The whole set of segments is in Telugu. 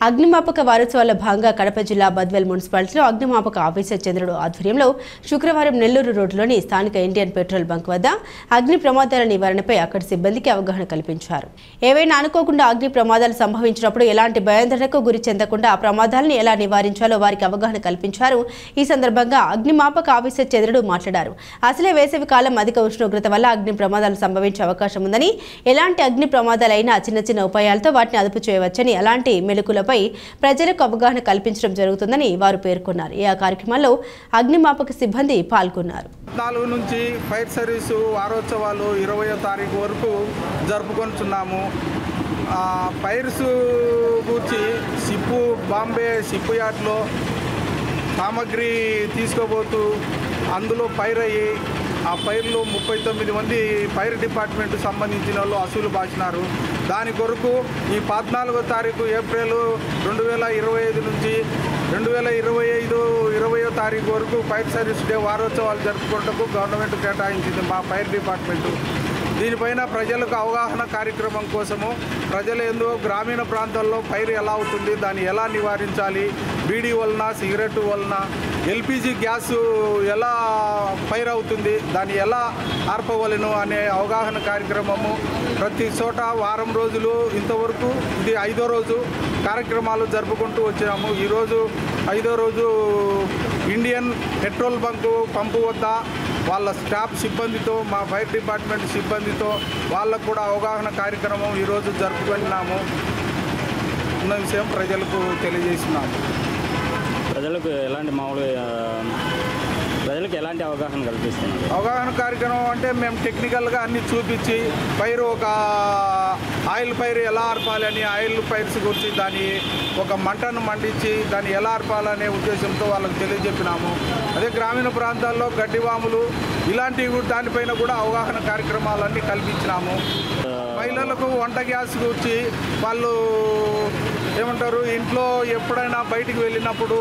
అగ్నిమాపక వారోత్సవాల భాగంగా కడప జిల్లా బద్వేల్ మున్సిపాలిటీలో అగ్నిమాపక ఆఫీసర్ చంద్రుడు ఆధ్వర్యంలో శుక్రవారం నెల్లూరు రోడ్డులోని స్థానిక ఇండియన్ పెట్రోల్ బంక్ వద్ద అగ్ని ప్రమాదాల నివారణపై అక్కడి సిబ్బందికి అవగాహన కల్పించారు. ఏవైనా అనుకోకుండా అగ్ని ప్రమాదాలు సంభవించినప్పుడు ఎలాంటి భయాందోళనకు గురి చెందకుండా ఆ ప్రమాదాలను ఎలా నివారించాలో వారికి అవగాహన కల్పించారు. ఈ సందర్భంగా అగ్నిమాపక ఆఫీసర్ చంద్రుడు మాట్లాడారు. అసలే వేసవి కాలం అధిక ఉష్ణోగ్రత వల్ల అగ్ని ప్రమాదాలు సంభవించే అవకాశం ఉందని, ఎలాంటి అగ్ని ప్రమాదాలైనా చిన్న చిన్న ఉపాయాలతో వాటిని అదుపు చేయవచ్చని, అలాంటి మెలకులపై ప్రజలకు అవగాహన కల్పించడం జరుగుతుందని వారు పేర్కొన్నారు. ఈ కార్యక్రమంలో అగ్నిమాపక సిబ్బంది పాల్గొన్నారు. 4 నుంచి ఫైర్ సర్వీసు వారోత్సవాలు 20వ తారీఖు వరకు జరుపుకుంటున్నాము. ఫైర్స్ గురించి బాంబే షిప్ యార్డ్లో సామాగ్రి తీసుకోబోతూ అందులో ఫైర్ అయ్యి ఆ ఫైర్లో 39 మంది ఫైర్ డిపార్ట్మెంట్ సంబంధించిన వాళ్ళు అసూలు బాసినారు. దాని కొరకు ఈ 14వ తారీఖు ఏప్రిల్ 2025 నుంచి 20వ తారీఖు వరకు ఫైర్ సర్వీస్ డే వారోత్సవాలు జరుపుకోవడానికి గవర్నమెంట్ కేటాయించింది మా ఫైర్ డిపార్ట్మెంటు. దీనిపైన ప్రజలకు అవగాహన కార్యక్రమం కోసము ప్రజలు ఏందో గ్రామీణ ప్రాంతాల్లో ఫైర్ ఎలా అవుతుంది, దాన్ని ఎలా నివారించాలి, బీడీ వలన, సిగరెట్ వలన, ఎల్పిజి గ్యాస్ ఎలా ఫైర్ అవుతుంది, దాన్ని ఎలా ఆర్పవలను అనే అవగాహన కార్యక్రమము ప్రతి చోట వారం రోజులు ఇంతవరకు ఇది 5వ రోజు కార్యక్రమాలు జరుపుకుంటూ వచ్చాము. ఈరోజు 5వ రోజు ఇండియన్ పెట్రోల్ బంకు పంపు వద్ద వాళ్ళ స్టాఫ్ సిబ్బందితో, మా ఫైర్ డిపార్ట్మెంట్ సిబ్బందితో వాళ్ళకు కూడా అవగాహన కార్యక్రమం ఈరోజు జరుపుకుంటున్నాము. ఉన్న విషయం ప్రజలకు తెలియజేస్తున్నాము. ప్రజలకు ఎలాంటి అవగాహన కల్పిస్తున్నాం? అవగాహన కార్యక్రమం అంటే మేము టెక్నికల్గా అన్ని చూపించి ఫైర్ ఒక ఆయిల్ ఫైర్ ఎలా ఆర్పాలని, ఆయిల్ ఫైర్స్ గురించి దాని ఒక మంటను మండించి దాన్ని ఎలా ఆర్పాలనే ఉద్దేశంతో వాళ్ళకి తెలియజెప్పినాము. అదే గ్రామీణ ప్రాంతాల్లో గడ్డివాములు ఇలాంటివి దానిపైన కూడా అవగాహన కార్యక్రమాలన్నీ కల్పించినాము. మహిళలకు వంట గ్యాస్ గురించి వాళ్ళు ఏమంటారు, ఇంట్లో ఎప్పుడైనా బయటికి వెళ్ళినప్పుడు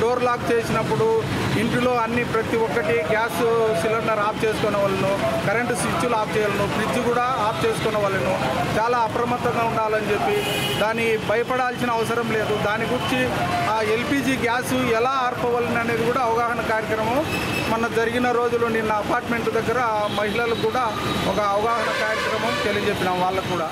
డోర్ లాక్ చేసినప్పుడు ఇంటిలో అన్ని ప్రతి ఒక్కటి గ్యాస్ సిలిండర్ ఆఫ్ చేసుకునే వాళ్ళను, కరెంటు స్విచ్లు ఆఫ్ చేయాలను, ఫ్రిడ్జ్ కూడా ఆఫ్ చేసుకునే వాళ్ళను చాలా అప్రమత్తంగా ఉండాలని చెప్పి, దాన్ని భయపడాల్సిన అవసరం లేదు. దాని గురించి ఆ ఎల్పిజి గ్యాస్ ఎలా ఆర్పవాలని అనేది కూడా అవగాహన కార్యక్రమం మన జరిగిన రోజులు నిన్న అపార్ట్మెంట్ దగ్గర మహిళలకు కూడా ఒక అవగాహన కార్యక్రమం తెలియజెప్పినాం వాళ్ళకు కూడా.